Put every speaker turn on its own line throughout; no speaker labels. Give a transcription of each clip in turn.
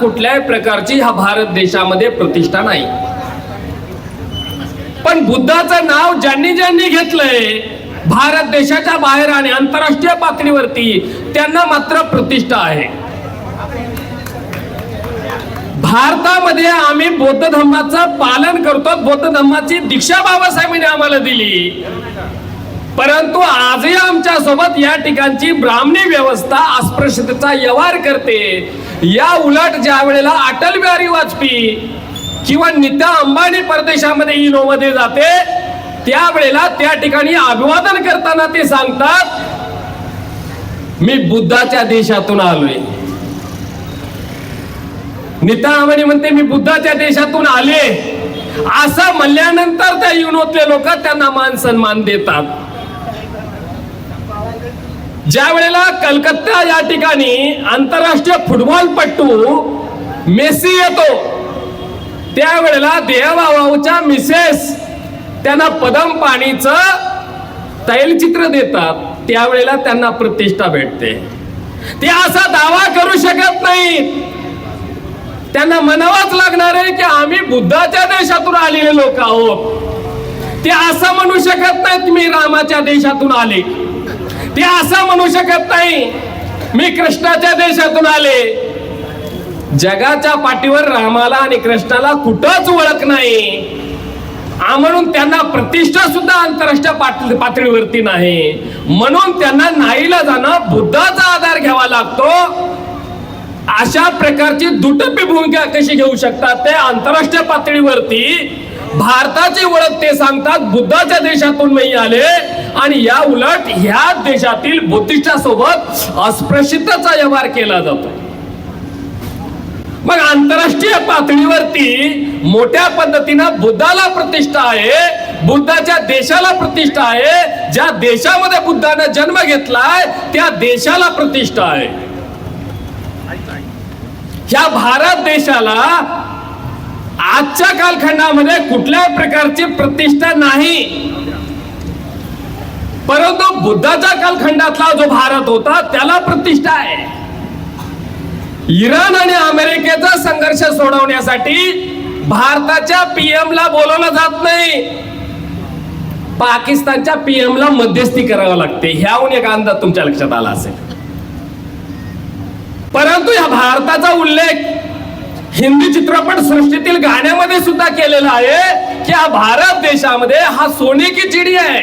कुठल्याही प्रकारची ह्या भारत देशामध्ये प्रतिष्ठा नाही. पण बुद्धाचं नाव ज्यांनी ज्यांनी घेतलंय भारत देशाच्या बाहेर आणि आंतरराष्ट्रीय पातळीवरती त्यांना मात्र प्रतिष्ठा आहे. भारतामध्ये आम्ही बौद्ध धर्माचं पालन करतो. बौद्ध धर्माची दीक्षा बाबासाहेबांनी आम्हाला दिली. परंतु आजही आमच्या सोबत या ठिकाणची ब्राह्मणी व्यवस्था अस्पृश्यतेचा व्यवहार करते. या उलट ज्या वेळेला अटल बिहारी वाजपेयी किंवा नीता अंबानी परदेशामध्ये इनोमध्ये जाते त्यावेळेला त्या ठिकाणी अभिवादन करताना ते सांगतात मी बुद्धाच्या देशातून आलोय. नीता अंबानी म्हणते मी बुद्धाच्या देशातून आले. असं म्हणल्यानंतर त्या युनोतले लोक त्यांना मान सन्मान देतात. ज्या वेळेला कलकत्ता या ठिकाणी आंतरराष्ट्रीय फुटबॉलपटू मेसी येतो त्यावेळेला देहबाबाच्या मिसेस त्यांना पदम पाणीचं तैलचित्र देतात. त्यावेळेला त्यांना प्रतिष्ठा भेटते. ते असा दावा करू शकत नाहीत. त्यांना म्हणावंच लागणार आहे की आम्ही बुद्धाच्या देशातून आलेले लोक आहोत. ते असं म्हणू शकत नाहीत मी रामाच्या देशातून आले. ते असं म्हणू शकत नाही मी कृष्णाच्या देशातून आले. जगाच्या पाठीवर रामाला आणि कृष्णाला कुठंच ओळख नाही म्हणून त्यांना प्रतिष्ठा सुद्धा आंतरराष्ट्रीय पातळीवरती नाही. म्हणून त्यांना नाहीला जाणं बुद्धाचा आधार घ्यावा लागतो. अशा प्रकारची दुटप्पी भूमिका कशी घेऊ शकतात ते आंतरराष्ट्रीय पातळीवरती भारताची ओळख ते सांगतात बुद्धाच्या देशातून मी आले आणि या उलट ह्या देशातील बुद्धिस्टासोबत अस्पृश्यतेचा व्यवहार केला जातो. मग आंतरराष्ट्रीय पातळीवरती मोठ्या पद्धतीनं बुद्धाला प्रतिष्ठा आहे. बुद्धाच्या देशाला प्रतिष्ठा आहे. ज्या देशामध्ये बुद्धाने जन्म घेतलाय त्या देशाला प्रतिष्ठा आहे. ह्या भारत देशाला आजच्या कालखंडामध्ये कुठल्याही प्रकारची प्रतिष्ठा नाही. परंतु बुद्धाच्या कालखंडातला जो भारत होता त्याला प्रतिष्ठा आहे. इराण आणि अमेरिकेचा संघर्ष सोडवण्यासाठी भारताच्या पीएम ला बोलवलं जात नाही. पाकिस्तानच्या पीएम ला मध्यस्थी करावं लागते. ह्याहून एक अंदाज तुमच्या लक्षात आला असेल. परंतु या भारताचा उल्लेख हिंदी चित्रपट सृष्टीतील गाण्यामध्ये सुद्धा केलेला आहे की हा भारत देशामध्ये हा सोने की चिडी आहे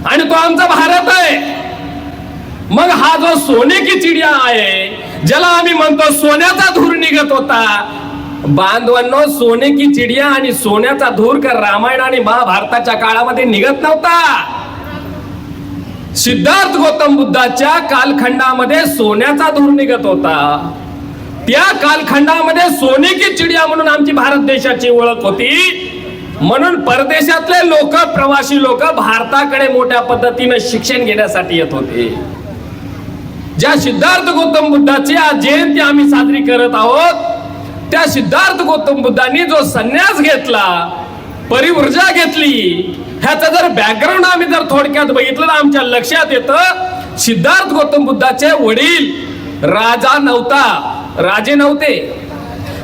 आणि तो आमचा भारत आहे. मग हा जो सोने की चिडिया आहे ज्याला आम्ही म्हणतो सोन्याचा धूर निघत होता. बांधवांनो सोने की चिडिया आणि सोन्याचा धूर का रामायण आणि महाभारताच्या काळामध्ये निघत नव्हता. सिद्धार्थ गौतम बुद्धाच्या कालखंडामध्ये सोन्याचा धूर निघत होता. त्या कालखंडामध्ये सोने की चिडिया म्हणून आमची भारत देशाची ओळख होती. म्हणून परदेशातले लोक प्रवासी लोक भारताकडे मोठ्या पद्धतीने शिक्षण घेण्यासाठी येत होते. ज्या सिद्धार्थ गौतम बुद्धाची आज जयंती आम्ही साजरी करत आहोत त्या सिद्धार्थ गौतम बुद्धांनी जो संन्यास घेतला परिवर्जा घेतली ह्याचा जर बॅकग्राऊंड आम्ही जर थोडक्यात बघितलं तर आमच्या लक्षात येतं सिद्धार्थ गौतम बुद्धाचे वडील राजा नव्हता राजे नव्हते.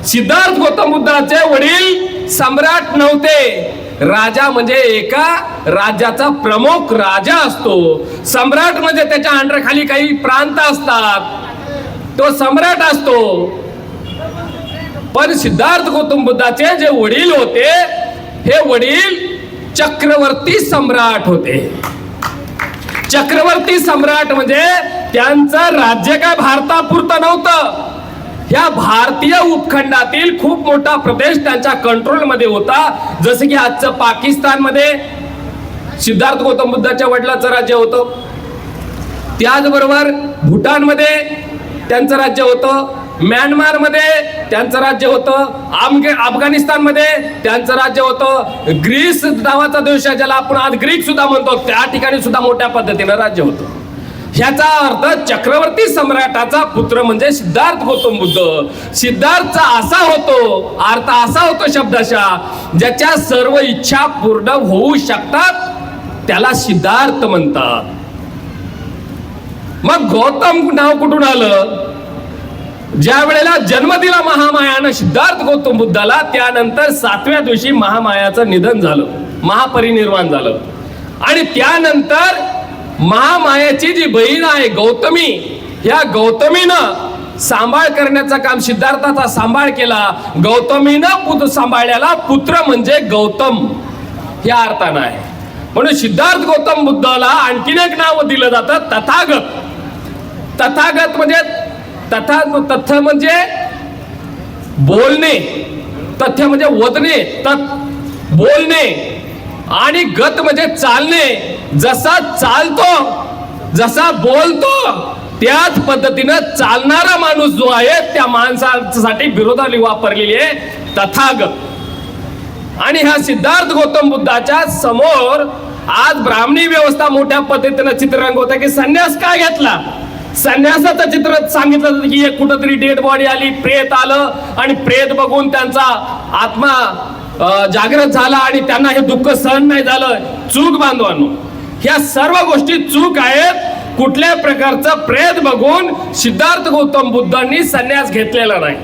सिद्धार्थ गौतम बुद्धाचे वडील सम्राट नव्हते. राजा म्हणजे एका राज्याचा प्रमुख राजा असतो. सम्राट म्हणजे त्याच्या अंडरखाली काही प्रांत असतात. तो सम्राट असतो. पण सिद्धार्थ गौतम बुद्धाचे जे वडील होते हे वडील चक्रवर्ती सम्राट होते. चक्रवर्ती सम्राट म्हणजे त्यांचं राज्य काय भारतापुरतं नव्हतं. या भारतीय उपखंडातील खूप मोठा प्रदेश त्यांच्या कंट्रोल मध्ये होता. जसं की आजचं पाकिस्तान मध्ये सिद्धार्थ गौतम बुद्धाच्या वडिलांचं राज्य होतं. त्याचबरोबर भूटान मध्ये त्यांचं राज्य होतं. म्यानमार मध्ये त्यांचं राज्य होतं. अफगाणिस्तान मध्ये त्यांचं राज्य होतं. ग्रीस नावाचा देश आहे ज्याला आपण आज ग्रीक सुद्धा म्हणतो त्या ठिकाणी सुद्धा मोठ्या पद्धतीनं राज्य होतं. ह्याचा अर्थ चक्रवर्ती सम्राटाचा पुत्र म्हणजे सिद्धार्थ गौतम बुद्ध. सिद्धार्थचा असा होतो अर्थ असा होतो शब्दशः ज्याच्या सर्व इच्छा पूर्ण होऊ शकतात त्याला सिद्धार्थ म्हणतात. मग गौतम नाव कुठून आलं ज्या वेळेला जन्म दिला महामायानं सिद्धार्थ गौतम बुद्धाला, त्यानंतर 7व्या दिवशी महामायाचं निधन झालं, महापरिनिर्वाण झालं. आणि त्यानंतर महामायाची जी बहीण आहे गौतमी, ह्या गौतमीनं सांभाळ करण्याचं काम, सिद्धार्थाचा सांभाळ केला. गौतमीनं सांभाळल्याला पुत्र म्हणजे गौतम या अर्थानं आहे. म्हणून सिद्धार्थ गौतम बुद्धाला आणखीन एक नाव दिलं जातं तथागत. तथागत म्हणजे तथ्य म्हणजे बोलणे, तथ्य म्हणजे वदने, बोलणे, आणि गत म्हणजे चालणे. जसा चालतो, जसा बोलतो, त्याच पद्धतीनं चालणारा माणूस जो आहे त्या माणसासाठी विरोधाली वापरलेली आहे तथागत. आणि ह्या सिद्धार्थ गौतम बुद्धाच्या समोर आज ब्राह्मणी व्यवस्था मोठ्या पद्धतीनं चित्र रंगवत आहे की संन्यास का घेतला. संन्यासाचं चित्र सांगितलं जातं की एक कुठंतरी डेड बॉडी आली, प्रेत आलं, आणि प्रेत बघून त्यांचा आत्मा जागृत झाला आणि त्यांना हे दुःख सहन नाही झालं. चूक बांधवांनो, ह्या सर्व गोष्टी चूक आहेत. कुठल्या प्रकारचं प्रेत बघून सिद्धार्थ गौतम बुद्धांनी संन्यास घेतलेला नाही.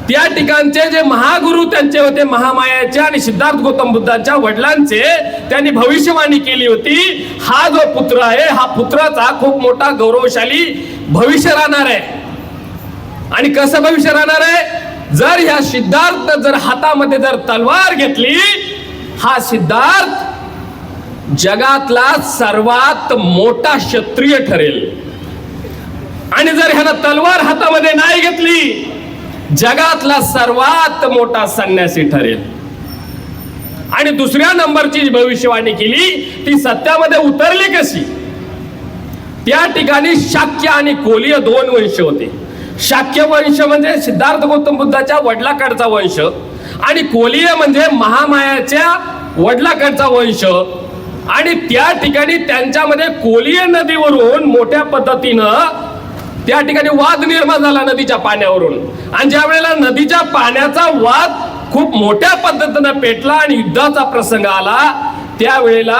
त्या ठिकाणचे जे महागुरु त्यांचे होते महामायाचे आणि सिद्धार्थ गौतम बुद्धांच्या वडिलांचे, त्यांनी भविष्यवाणी केली होती, हा जो पुत्र आहे हा पुत्राचा खूप मोठा गौरवशाली भविष्य राहणार आहे. आणि कसं भविष्य राहणार आहे, जर ह्या सिद्धार्थ जर हातामध्ये जर तलवार घेतली, हा सिद्धार्थ जगातला सर्वात मोठा क्षत्रिय ठरेल. आणि जर ह्यानं तलवार हातामध्ये नाही घेतली, जगातला सर्वात मोठा संन्यासी ठरेल. आणि दुसऱ्या नंबरची भविष्यवाणी केली ती सत्यामध्ये उतरली कशी. त्या ठिकाणी शाक्य आणि कोलीय दोन वंश होते. शाक्य वंश म्हणजे सिद्धार्थ गौतम बुद्धाच्या वडिलाकडचा वंश, आणि कोलीय म्हणजे महामायाच्या वडिलाकडचा वंश. आणि त्या ठिकाणी त्यांच्यामध्ये कोलीय नदीवरून मोठ्या पद्धतीनं त्या ठिकाणी वाद निर्माण झाला नदीच्या पाण्यावरून. आणि ज्या वेळेला नदीच्या पाण्याचा वाद खूप मोठ्या पद्धतीनं पेटला आणि युद्धाचा प्रसंग आला, त्यावेळेला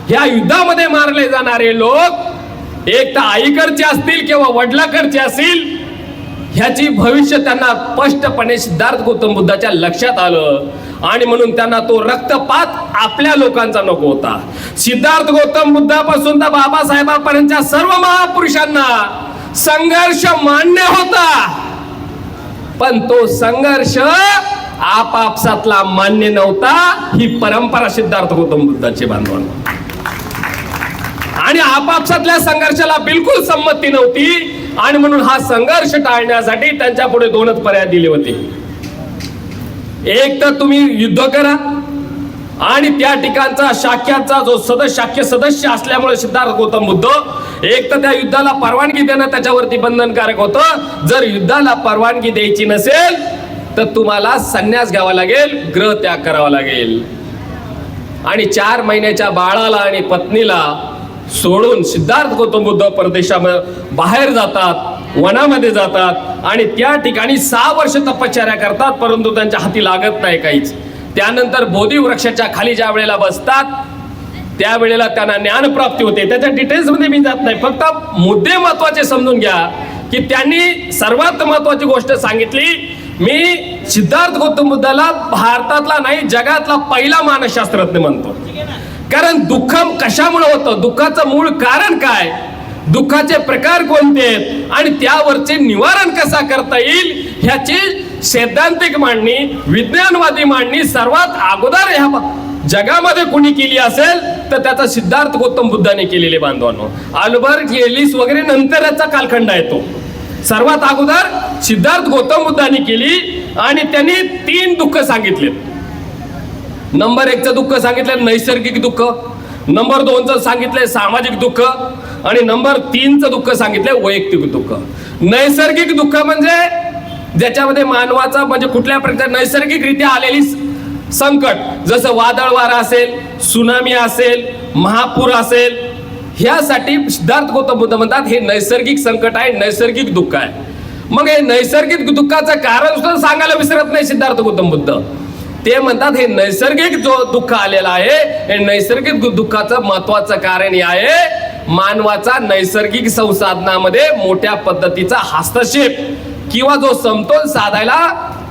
ह्या युद्धामध्ये मारले जाणारे लोक एक तर आईकडचे असतील किंवा वडिलाकडचे असतील, ह्याची भविष्य त्यांना स्पष्टपणे सिद्धार्थ गौतम बुद्धाच्या लक्षात आलं. आणि म्हणून त्यांना तो रक्तपात आपल्या लोकांचा नको होता. सिद्धार्थ गौतम बुद्धापासून तर बाबासाहेबांपर्यंतच्या सर्व महापुरुषांना संघर्ष मान्य होता, पण तो संघर्ष आपापसातला मान्य नव्हता. ही परंपरा सिद्धार्थ गौतम बुद्धाची बांधवांना. आणि आपापसातल्या संघर्षाला बिलकुल संमती नव्हती. आणि म्हणून हा संघर्ष टाळण्यासाठी त्यांच्या पुढे दोनच पर्याय दिले होते. एक तर तुम्ही युद्ध करा, आणि त्या ठिकाणचा शाक्याचा जो शाक्य सदस्य असल्यामुळे सिद्धार्थ गौतम बुद्ध एक तर त्या युद्धाला परवानगी देणं त्याच्यावरती बंधनकारक होतं. जर युद्धाला परवानगी द्यायची नसेल तर तुम्हाला संन्यास घ्यावा लागेल, ग्रह त्याग करावा लागेल. आणि 4 महिन्याच्या बाळाला आणि पत्नीला सोडून सिद्धार्थ गौतम बुद्ध परदेशामध्ये बाहेर जातात, वनामध्ये जातात, आणि त्या ठिकाणी 6 वर्ष तपश्चर्या करतात, परंतु त्यांच्या हाती लागत नाही काहीच. त्यानंतर बोधी वृक्षाच्या खाली ज्या वेळेला बसतात त्यावेळेला त्यांना ज्ञानप्राप्ती होते. त्याच्या डिटेल्समध्ये मी जात नाही, फक्त मुद्दे महत्वाचे समजून घ्या की त्यांनी सर्वात महत्वाची गोष्ट सांगितली, मी सिद्धार्थ गौतम बुद्धाला भारतातला नाही जगातला पहिला मानसशास्त्रज्ञ म्हणतो. कारण दुःख कशामुळे होतं, दुःखाचं मूळ कारण काय, दुःखाचे प्रकार कोणते आहेत आणि त्यावरचे निवारण कसा करता येईल ह्याची सैद्धांतिक मांडणी, विज्ञानवादी मांडणी सर्वात अगोदर ह्या जगामध्ये कोणी केली असेल तर त्याचा सिद्धार्थ गौतम बुद्धाने केलेले बांधवांनो. अल्बर्ट एलिस वगैरे नंतर याचा कालखंड आहे तो. सर्वात अगोदर सिद्धार्थ गौतम बुद्धाने केली आणि त्यांनी 3 दुःख सांगितले. नंबर 1चं दुःख सांगितलं नैसर्गिक दुःख, नंबर 2चं सांगितलंय सामाजिक दुःख, आणि नंबर 3चं दुःख सांगितलंय वैयक्तिक दुःख. नैसर्गिक दुःख म्हणजे ज्याच्यामध्ये मानवाचा म्हणजे कुठल्या प्रकारच्या नैसर्गिकरित्या आलेली संकट, जसं वादळ वारा असेल, सुनामी असेल, महापूर असेल, ह्यासाठी सिद्धार्थ गौतम बुद्ध म्हणतात हे नैसर्गिक संकट आहे, नैसर्गिक दुःख आहे. मग हे नैसर्गिक दुःखाचं कारण सुद्धा सांगायला विसरत नाही सिद्धार्थ गौतम बुद्ध. ते म्हणतात हे नैसर्गिक जो दुःख आलेला आहे, हे नैसर्गिक दुःखाचं महत्वाचं कारण हे आहे मानवाचा नैसर्गिक संसाधनामध्ये मोठ्या पद्धतीचा हस्तक्षेप किंवा जो समतोल साधायला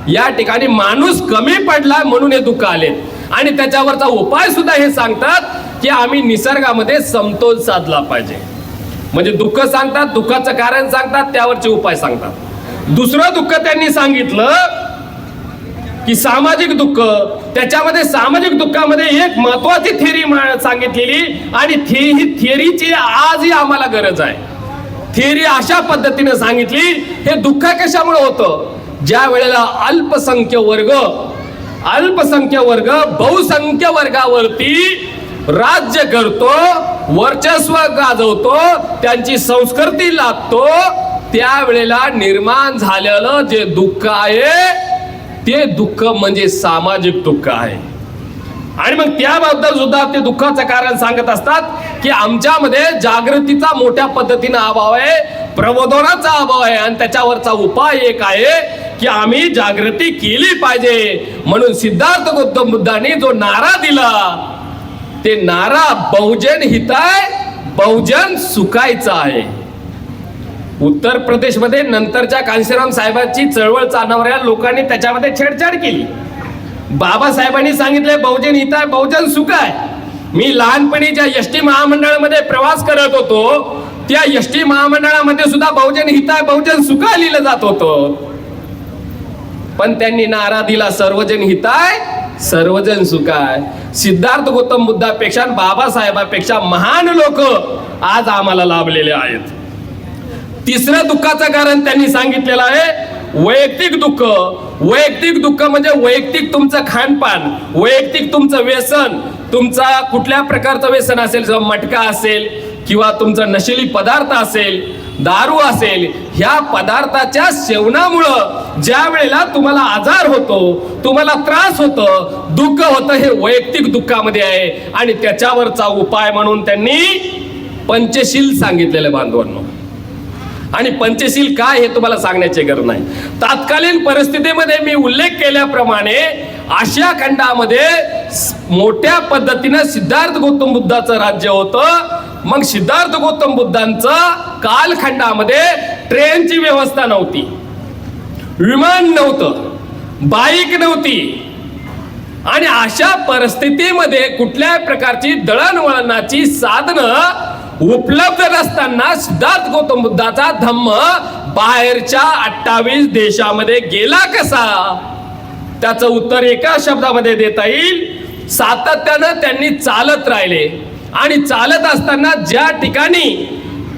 या ठिकाणी माणूस कमी पडला म्हणून हे दुःख आले. आणि त्याच्यावरचा उपाय सुद्धा हे सांगतात की आम्ही निसर्गामध्ये समतोल साधला पाहिजे. म्हणजे दुःख सांगतात, दुःखाचं कारण सांगतात, त्यावरचे उपाय सांगतात. दुसरं दुःख त्यांनी सांगितलं की सामाजिक दुःख. त्याच्यामध्ये सामाजिक दुःखामध्ये एक महत्वाची थेरी सांगितलेली आणि ही थेरीची आजही आम्हाला गरज आहे. थेरी अशा पद्धतीने सांगितली, हे दुःख कशामुळे होतं? ज्या वेळेला अल्पसंख्य वर्ग बहुसंख्य वर्गावरती राज्य करतो, वर्चस्व गाजवतो, त्यांची संस्कृती लागतो, त्यावेळेला निर्माण झालेलं जे दुःख आहे ते दुःख म्हणजे सामाजिक दुःख आहे. आणि मग त्याबद्दल सुद्धा ते दुःखाचं कारण सांगत असतात की आमच्यामध्ये जागृतीचा मोठ्या पद्धतीने अभाव आहे, प्रबोधनाचा अभाव आहे आणि त्याच्यावरचा उपाय एक आहे की आम्ही जागृती केली पाहिजे. म्हणून सिद्धार्थ गौतम बुद्धांनी जो नारा दिला ते नारा बहुजन हिताय बहुजन सुखायचा आहे. उत्तर प्रदेशमध्ये नंतरच्या कांशीराम साहेबांची चळवळ चालणाऱ्या लोकांनी त्याच्यामध्ये छेडछाड केली. बाबासाहेबांनी सांगितले बहुजन हिताय बहुजन सुखाय. मी लहानपणी ज्या एसटी महामंडळामध्ये प्रवास करत होतो त्या एसटी महामंडळामध्ये सुद्धा बहुजन हिताय बहुजन सुखाय लिहिलं जात होतं. पण त्यांनी नारा दिला सर्वजन हिताय सर्वजन सुखाय. सिद्धार्थ गौतम बुद्धापेक्षा बाबासाहेबांपेक्षा महान लोक आज आम्हाला लाभलेले आहेत. तिसरं दुःखाचं कारण त्यांनी सांगितलेलं आहे वैयक्तिक दुःख. वैयक्तिक दुःख म्हणजे वैयक्तिक तुमचं खानपान, वैयक्तिक तुमचं व्यसन, तुमचा कुठल्या प्रकारचं व्यसन असेल, मटका असेल किंवा तुमचं नशिली पदार्थ असेल, दारू असेल, ह्या पदार्थाच्या सेवनामुळं ज्या वेळेला तुम्हाला आजार होतो, तुम्हाला त्रास होतो, दुःख होतं, हे वैयक्तिक दुःखामध्ये आहे. आणि त्याच्यावरचा उपाय म्हणून त्यांनी पंचशील सांगितलेले बांधवांनो. आणि पंचशील काय हे तुम्हाला सांगण्याची गरज नाही. तात्कालीन परिस्थितीमध्ये मी उल्लेख केल्याप्रमाणे आशिया खंडामध्ये मोठ्या पद्धतीने सिद्धार्थ गौतम बुद्धाचं राज्य होतं. मग सिद्धार्थ गौतम बुद्धांचं कालखंडामध्ये ट्रेनची व्यवस्था नव्हती, विमान नव्हतं, बाईक नव्हती. आणि अशा परिस्थितीमध्ये कुठल्याही प्रकारची दळणवळणाची साधनं उपलब्ध नसताना सिद्धार्थ गौतम बुद्धाचा धम्म बाहेरच्या 28 देशामध्ये गेला कसा? त्याचं उत्तर एका शब्दामध्ये देता येईल, सातत्यानं त्यांनी चालत राहिले. आणि चालत असताना ज्या ठिकाणी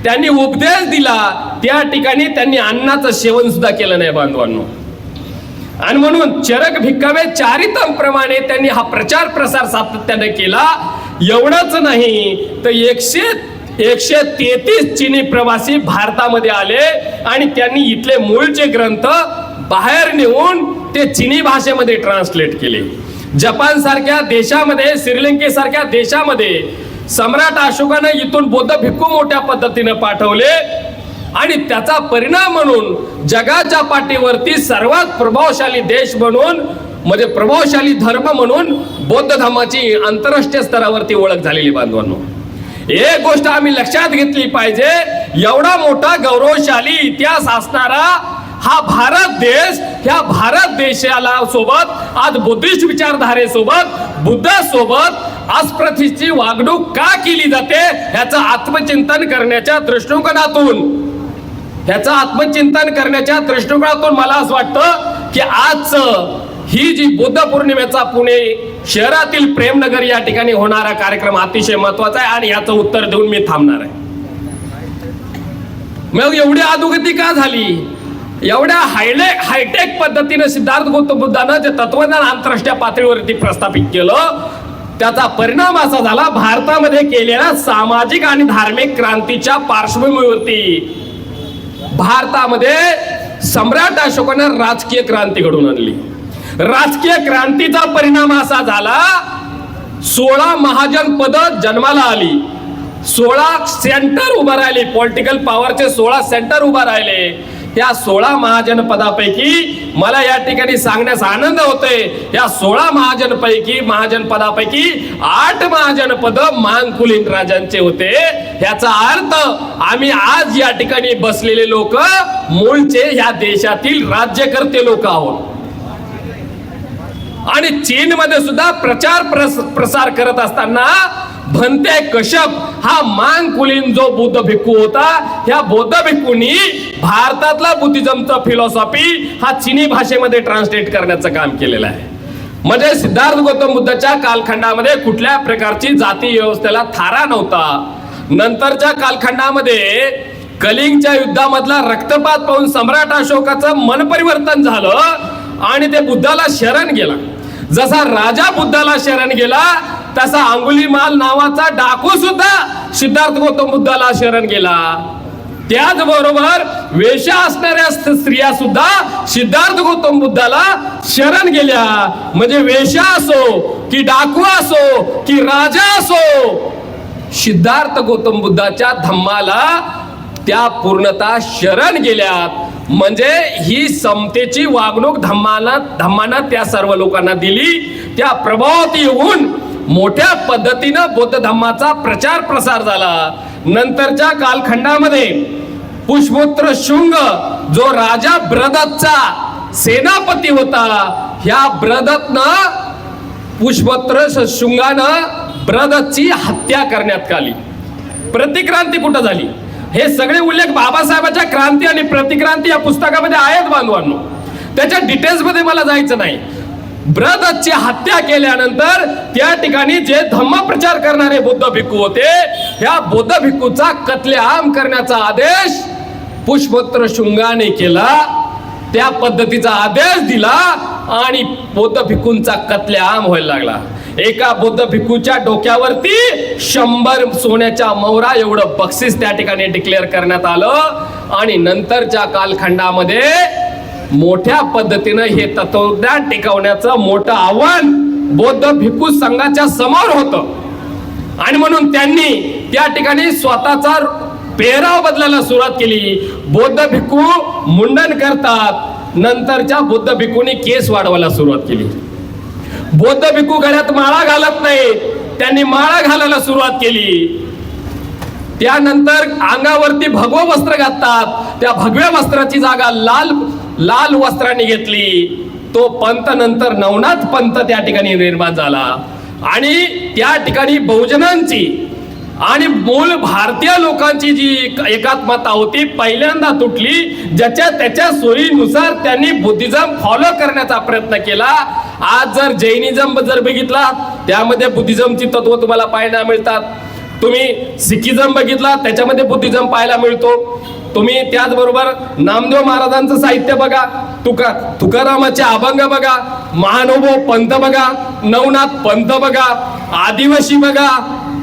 त्यांनी उपदेश दिला त्या ठिकाणी त्यांनी अन्नाचं सेवन सुद्धा केलं नाही बांधवांनो. आणि म्हणून चरक भिक्कावे चारितम प्रमाणे त्यांनी हा प्रचार प्रसार सातत्याने केला. एवढंच नाही तर 133 चीनी प्रवासी भारतामध्ये आले आणि त्यांनी इथले मूळचे ग्रंथ बाहेर नेऊन ते चीनी भाषेमध्ये ट्रान्सलेट केले. जपान सारख्या देशामध्ये, श्रीलंकेसारख्या देशामध्ये सम्राट अशोकाने इथून बौद्ध भिक्खू मोठ्या पद्धतीने पाठवले. आणि त्याचा परिणाम म्हणून जगाच्या पाठीवरती सर्वात प्रभावशाली देश म्हणून, म्हणजे प्रभावशाली धर्म म्हणून बौद्ध धर्माची आंतरराष्ट्रीय स्तरावरती ओळख झालेली बांधवांनो. एक गोष्ट आम्ही लक्षात घेतली पाहिजे, एवढा मोठा गौरवशाली इतिहास असणारा हा भारत देश, ह्या भारत देशाला सोबत आज बुद्धिस्ट विचारधारेसोबत, बुद्धासोबत अस्पृश्याची वागणूक का केली जाते ह्याचं आत्मचिंतन करण्याच्या दृष्टिकोनातून मला असं वाटतं की आज ही जी बुद्ध पौर्णिमेचा पुणे शहरातील प्रेमनगर या ठिकाणी होणारा कार्यक्रम अतिशय महत्वाचा आहे. आणि याचं उत्तर देऊन मी थांबणार आहे. मग एवढी अधोगती का झाली? एवढ्या हायटेक पद्धतीने सिद्धार्थ गौतम बुद्धानं जे तत्वज्ञान आंतरराष्ट्रीय पातळीवरती प्रस्थापित केलं त्याचा परिणाम असा झाला, भारतामध्ये केलेल्या सामाजिक आणि धार्मिक क्रांतीच्या पार्श्वभूमीवरती भारतामध्ये सम्राट अशोकानं राजकीय क्रांती घडवून आणली. राजकीय क्रांतीचा परिणाम असा झाला, 16 महाजन पद जन्माला आली, 16 सेंटर उभा राहिले, पॉलिटिकल पॉवरचे 16 सेंटर उभा राहिले. या 16 महाजनपदापैकी मला या ठिकाणी सांगण्यास आनंद होतोय, या 16 महाजनपदापैकी 8 महाजनपद मांगकुलीन राजांचे होते. याचा अर्थ आम्ही आज या ठिकाणी बसलेले लोक मूळचे ह्या देशातील राज्यकर्ते लोक आहोत. आणि चीन मध्ये सुद्धा प्रसार करत असताना भंते कश्यप हा मांगकुलीन जो बुद्ध भिक्खू होता, ह्या बौद्ध भिक्खूंनी भारतातला बुद्धिझमचा फिलॉसॉफी हा चीनी भाषेमध्ये ट्रान्सलेट करण्याचं काम केलेलं आहे. म्हणजे सिद्धार्थ गौतम बुद्धाच्या कालखंडामध्ये कुठल्या प्रकारची जाती व्यवस्थेला थारा नव्हता. नंतरच्या कालखंडामध्ये कलिंगच्या युद्धामधला रक्तपात पाहून सम्राट अशोकाचं मन परिवर्तन झालं आणि ते बुद्धाला शरण गेला. जसा राजा बुद्धाला शरण गेला तसा अंगुलीमाल नावाचा डाकू सुद्धा सिद्धार्थ गौतम बुद्धाला शरण गेला. त्याचबरोबर वेश्या असणाऱ्या स्त्रिया सुद्धा सिद्धार्थ गौतम बुद्धाला शरण गेल्या. म्हणजे वेश्या असो की डाकू असो की राजा असो, सिद्धार्थ गौतम बुद्धाच्या धम्माला त्या पूर्णतः शरण गेल्यात. म्हणजे ही समतेची वागणूक धम्मानं त्या सर्व लोकांना दिली. त्या प्रभावात येऊन मोठ्या पद्धतीनं बौद्ध धम्माचा प्रचार प्रसार झाला. नंतरच्या कालखंडामध्ये पुष्पपुत्र शुंग जो राजा ब्रदत्तचा सेनापती होता, ह्या ब्रदत्तनं पुष्पपुत्र शुंगानं ब्रदत्तची हत्या करण्यात आली. प्रतिक्रांती कुठं झाली हे सगळे उल्लेख बाबासाहेबांच्या क्रांती आणि प्रतिक्रांती या पुस्तकामध्ये आहेत बांधवांनो. त्याच्या डिटेल्स मध्ये मला जायचं नाही. ब्रदत्तची हत्या केल्यानंतर त्या ठिकाणी जे धम्म प्रचार करणारे बौद्ध भिक्खू होते, ह्या बौद्ध भिक्खूचा कत्लेआम करण्याचा आदेश पुष्पपुत्र शुंगाने केला. त्या पद्धतीचा आदेश दिला आणि बौद्ध भिक्खूंचा कत्लेआम व्हायला लागला. एका बौद्ध भिक्खूच्या डोक्यावरती 100 सोन्याच्या मोहरा एवढं बक्षीस त्या ठिकाणी डिक्लेअर करण्यात आलं. आणि नंतरच्या कालखंडामध्ये मोठ्या पद्धतीनं हे तत्वज्ञान टिकवण्याचं मोठं आव्हान बौद्ध भिक्खू संघाच्या समोर होतं. आणि म्हणून त्यांनी त्या ठिकाणी स्वतःचा पेहराव बदलायला सुरुवात केली. बौद्ध भिक्खू मुंडन करतात, नंतरच्या बौद्ध भिक्खूंनी केस वाढवायला सुरुवात केली. बौद्ध भिक्खू गळ्यात माळा घालत नाही, त्यांनी माळा घालायला सुरुवात केली. त्यानंतर अंगावरती भगवं वस्त्र घालतात, त्या भगव्या वस्त्राची जागा लाल वस्त्राने घेतली. तो पंथ नंतर नवनाथ पंथ त्या ठिकाणी निर्माण झाला. आणि त्या ठिकाणी बहुजनांची आणि मूळ भारतीय लोकांची जी एकात्मता होती पहिल्यांदा तुटली. ज्याच्या त्याच्या सोयीनुसार त्यांनी बुद्धिझम फॉलो करण्याचा प्रयत्न केला. आज जर जैनिझम जर बघितला त्यामध्ये बुद्धिझमची तत्व तुम्हाला पाहायला मिळतात. तुम्ही सिखिझम बघितला त्याच्यामध्ये बुद्धिझम पाहायला मिळतो. तुम्ही त्याचबरोबर नामदेव महाराजांचं साहित्य बघा, तुकारामाचे अभंग बघा, महानुभव पंथ बघा, नवनाथ पंथ बघा, आदिवासी बघा,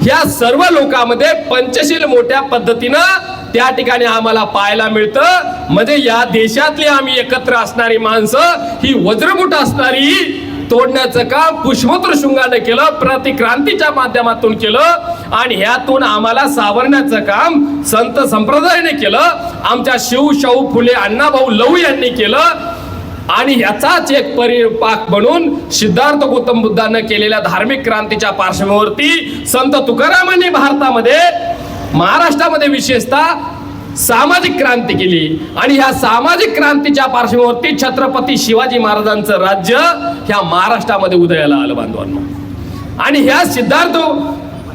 ह्या सर्व लोकांमध्ये पंचशील मोठ्या पद्धतीनं त्या ठिकाणी आम्हाला पाहायला मिळतं. म्हणजे या देशातली आम्ही एकत्र असणारी माणसं ही वज्रमुठ असणारी तोडण्याचं काम पुष्पपुत्र शुंगाने केलं, प्रतिक्रांतीच्या माध्यमातून केलं. आणि ह्यातून आम्हाला सावरण्याचं काम संत संप्रदायाने केलं, आमच्या शाहू फुले अण्णाभाऊ लव यांनी केलं. आणि ह्याचाच एक परिपाक म्हणून सिद्धार्थ गौतम बुद्धानं केलेल्या धार्मिक क्रांतीच्या पार्श्वभूमीवरती संत तुकारामांनी भारतामध्ये महाराष्ट्रामध्ये विशेषतः सामाजिक क्रांती केली. आणि ह्या सामाजिक क्रांतीच्या पार्श्वभूमीवरती छत्रपती शिवाजी महाराजांचं राज्य ह्या महाराष्ट्रामध्ये उदयाला आलं बांधवांनो. आणि ह्या सिद्धार्थ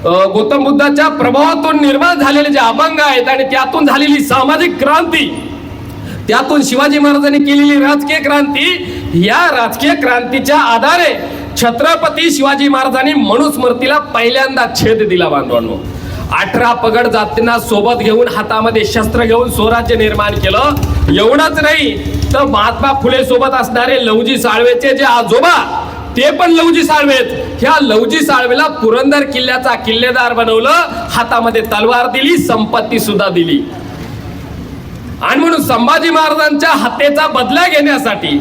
गौतम बुद्धाच्या प्रभावातून निर्माण झालेले जे अभंग आहेत आणि त्यातून झालेली सामाजिक क्रांती, त्यातून शिवाजी महाराजांनी केलेली राजकीय क्रांती, या राजकीय क्रांतीच्या आधारे छत्रपती शिवाजी महाराजांनी मनुस्मृतीला पहिल्यांदा छेद दिला बांधवांनो. 18 पगड जातींना सोबत घेऊन हातामध्ये शस्त्र घेऊन स्वराज्य निर्माण केलं. एवढंच नाही तर महात्मा फुले सोबत असणारे लवजी साळवेचे जे आजोबा ते पण लवजी साळवेत. ह्या लवजी साळवेला पुरंदर किल्ल्याचा किल्लेदार बनवलं, हातामध्ये तलवार दिली, संपत्ती सुद्धा दिली. आणि म्हणून संभाजी महाराजांच्या हत्येचा बदला घेण्यासाठी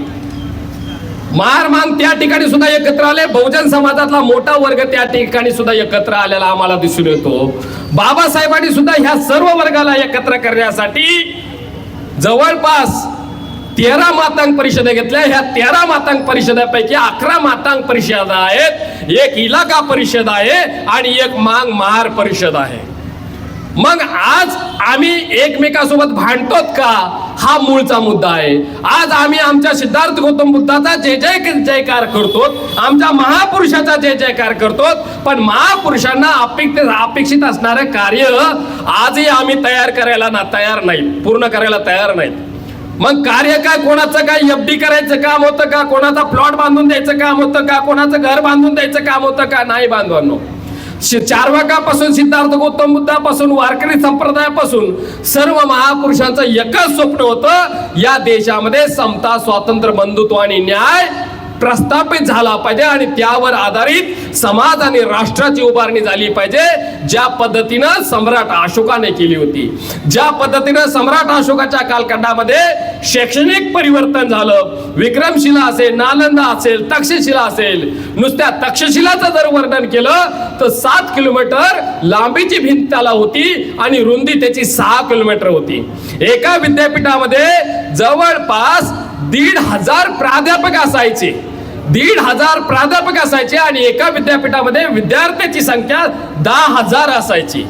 महारमान त्या ठिकाणी सुद्धा एकत्र आले. बहुजन समाजातला मोठा वर्ग त्या ठिकाणी सुद्धा एकत्र आलेला आम्हाला दिसून येतो. बाबासाहेबांनी सुद्धा ह्या सर्व वर्गाला एकत्र करण्यासाठी जवळपास 13 मातांग परिषदा घेतल्या. ह्या 13 मातांग परिषदापैकी 11 मातांग परिषदा आहेत, एक इलाका परिषद आहे आणि एक मांग महार परिषद आहे. मग आज आम्ही एकमेकांसोबत भांडतोत का, हा मूळचा मुद्दा आहे. आज आम्ही आमच्या सिद्धार्थ गौतम बुद्धाचा जय जयकार करतो, आमच्या महापुरुषाचा जय जयकार करतो, पण महापुरुषांना अपेक्षित असणारं कार्य आजही आम्ही तयार नाहीत, पूर्ण करायला तयार नाहीत. मग कार्य काय, कोणाचं काय FD करायचं काम होतं का, कोणाचा प्लॉट बांधून द्यायचं काम होतं का, कोणाचं घर बांधून द्यायचं काम होतं का, नाही बांधवांनो. चार्वाकापासून सिद्धार्थ गौतम बुद्धापासून वारकरी संप्रदायापासून सर्व महापुरुषांचं एकच स्वप्न होतं, या देशामध्ये समता, स्वातंत्र्य, बंधुत्व आणि न्याय प्रस्थापित झाला पाहिजे आणि त्यावर आधारित समाज आणि राष्ट्राची उभारणी झाली पाहिजे, ज्या पद्धतीनं सम्राट अशोकाने केली होती. ज्या पद्धतीनं सम्राट अशोकाच्या कालखंडामध्ये शैक्षणिक परिवर्तन झालं, विक्रमशिला असेल, नालंदा असेल, तक्षशिला असेल, नुसत्या तक्षशिलाचं जर वर्णन केलं तर 7 किलोमीटर लांबीची भिंत त्याला होती आणि रुंदी त्याची 6 किलोमीटर होती. एका विद्यापीठामध्ये जवळपास 1,500 प्राध्यापक असायचे, 1,500 प्राध्यापक असायचे आणि एका विद्यापीठामध्ये विद्यार्थ्यांची संख्या 10,000 असायची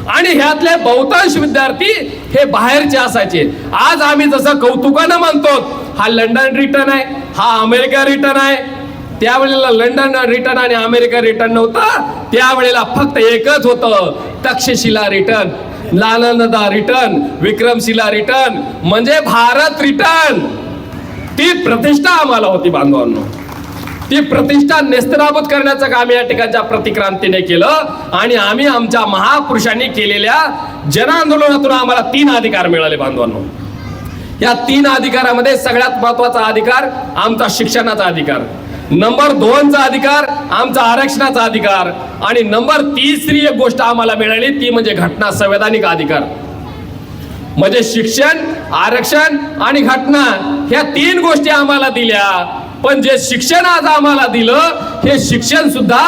आणि ह्यातले बहुतांश विद्यार्थी हे बाहेरचे असायचे. आज आम्ही जसं कौतुकानं म्हणतो हा लंडन रिटर्न आहे, हा अमेरिका रिटर्न आहे, त्यावेळेला लंडन रिटर्न आणि अमेरिका रिटर्न नव्हतं, त्यावेळेला फक्त एकच होतं, Takshashila return, Nalanda return, Vikramshila return, म्हणजे भारत रिटर्न. ती प्रतिष्ठा आम्हाला होती बांधवांनो. ती प्रतिष्ठा नेस्तनाबूत करण्याचं काम या ठिकाणच्या प्रतिक्रांतीने केलं आणि आम्ही आमच्या महापुरुषांनी केलेल्या जनआंदोलनातून आम्हाला 3 अधिकार मिळाले बांधवांनो. या 3 अधिकारामध्ये सगळ्यात महत्वाचा अधिकार आमचा शिक्षणाचा अधिकार, नंबर 2चा अधिकार आमचा आरक्षणाचा अधिकार आणि नंबर 3री एक गोष्ट आम्हाला मिळाली ती म्हणजे घटना संवैधानिक अधिकार. म्हणजे शिक्षण, आरक्षण आणि घटना ह्या 3 गोष्टी आम्हाला दिल्या. पण जे शिक्षण आज आम्हाला दिलं हे शिक्षण सुद्धा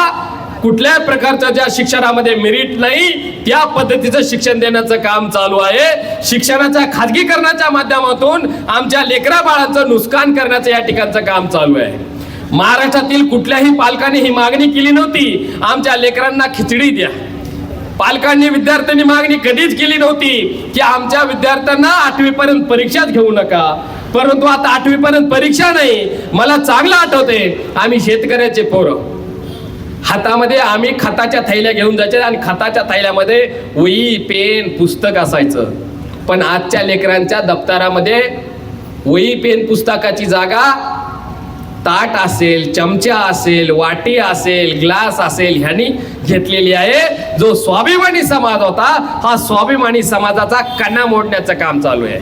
कुठल्याही प्रकारच्या ज्या शिक्षणामध्ये मेरिट नाही त्या पद्धतीचं शिक्षण देण्याचं काम चालू आहे. शिक्षणाच्या खाजगीकरणाच्या माध्यमातून आमच्या लेकरा बाळांचं नुकसान करण्याचं या ठिकाणचं काम चालू आहे. महाराष्ट्रातील कुठल्याही पालकांनी ही मागणी केली नव्हती आमच्या लेकरांना खिचडी द्या. पालकांनी, विद्यार्थ्यांनी मागणी कधीच केली नव्हती की आमच्या विद्यार्थ्यांना 8वी पर्यंत परीक्षाच घेऊ नका. परंतु आता 8वी पर्यंत परीक्षा नाही. मला चांगलं आठवते, आम्ही शेतकऱ्याचे पोरं हातामध्ये आम्ही खताच्या थैल्या घेऊन जायचे आणि खताच्या थैल्यामध्ये वही, पेन, पुस्तक असायचं. पण आजच्या लेकरांच्या दप्तरामध्ये वही, पेन, पुस्तकाची जागा ताट असेल, चमचा असेल, वाटी असेल, ग्लास असेल ह्यांनी घेतलेली आहे. जो स्वाभिमानी समाज होता हा स्वाभिमानी समाजाचा कणा मोडण्याचं काम चालू आहे.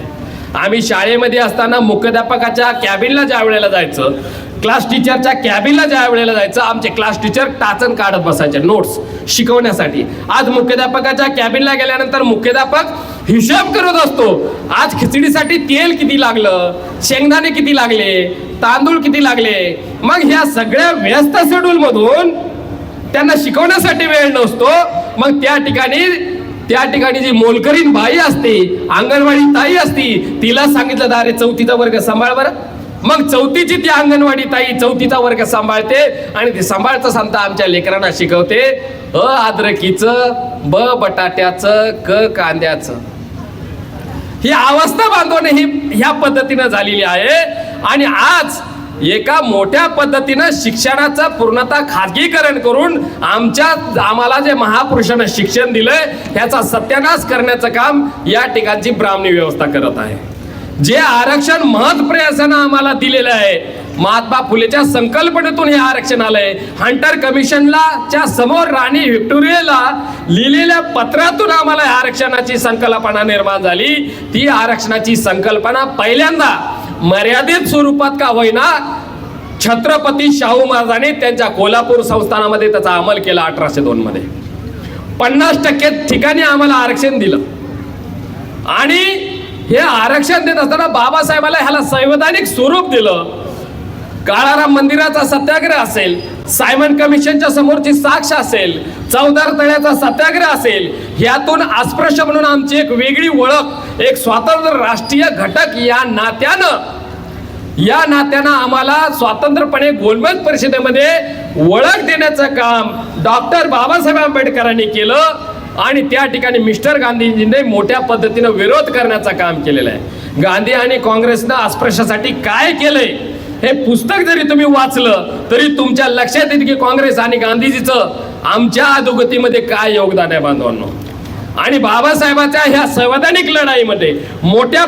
आम्ही शाळेमध्ये असताना मुख्याध्यापकाच्या कॅबिनला ज्या वेळेला जायचं, क्लास टीचरच्या कॅबिनला ज्या वेळेला जायचं, आमचे क्लास टीचर टाचन काढत बसायचे नोट्स शिकवण्यासाठी. आज मुख्याध्यापकाच्या कॅबिनला गेल्यानंतर मुख्याध्यापक हिशोब करत असतो. आज खिचडीसाठी तेल किती लागलं, शेंगदाणे किती लागले, तांदूळ किती लागले. मग ह्या सगळ्या व्यस्त शेड्यूल मधून त्यांना शिकवण्यासाठी वेळ नसतो. मग त्या ठिकाणी जी मोलकरीण बाई असते, अंगणवाडी ताई असती, तिला सांगितलं अरे 4थीचा वर्ग सांभाळ बरं. मग 4थीची ती अंगणवाडी ताई 4थीचा वर्ग सांभाळते आणि ते सांभाळता सांगता आमच्या लेकरांना शिकवते अ अद्रकीचं, ब बटाट्याचं, क कांद्याचं. ही अवस्था बांधवणे ही ह्या पद्धतीनं झालेली आहे. आणि आज एका मोठ्या पद्धतीनं शिक्षणाचं पूर्णतः खाजगीकरण करून आम्हाला जे महापुरुषांना शिक्षण दिलंय ह्याचा सत्यानाश करण्याचं काम या ठिकाणची ब्राह्मणी व्यवस्था करत आहे. जे आरक्षण महत् प्रयासानं आम्हाला दिलेलं आहे, महात्मा फुलेच्या संकल्पनेतून हे आरक्षण आलंय. हंटर कमिशनला च्या समोर राणी व्हिक्टोरियाला लिहिलेल्या पत्रातून आम्हाला आरक्षणाची संकल्पना निर्माण झाली. ती आरक्षणाची संकल्पना पहिल्यांदा मर्यादित स्वरूपात का होईना छत्रपती शाहू महाराजांनी त्यांच्या कोल्हापूर संस्थानामध्ये त्याचा अंमल केला. 1802 मध्ये 50% ठिकाणी आम्हाला आरक्षण दिलं. आणि हे आरक्षण देत असताना बाबासाहेबाला ह्याला संवैधानिक स्वरूप दिलं. काळाराम मंदिराचा सत्याग्रह असेल, सायमन कमिशनच्या समोरची साक्ष असेल, चौदार तळ्याचा सत्याग्रह असेल, ह्यातून अस्पृश्य म्हणून आमची एक वेगळी ओळख, एक स्वतंत्र राष्ट्रीय घटक या नात्यानं आम्हाला स्वतंत्रपणे गोलमेज परिषदेमध्ये ओळख देण्याचं काम डॉक्टर बाबासाहेब आंबेडकरांनी केलं आणि त्या ठिकाणी मिस्टर गांधीजींनी मोठ्या पद्धतीनं विरोध करण्याचं काम केलेलं आहे. गांधी आणि काँग्रेसनं अस्पृश्यासाठी काय केलंय हे पुस्तक जरी तुम्ही वाचलं तरी तुमच्या लक्षात येईल की काँग्रेस आणि गांधीजीचं आमच्या अधोगतीमध्ये काय योगदान आहे बांधवांनो. आणि बाबासाहेबांच्या ह्या संवैधानिक लढाईमध्ये मोठ्या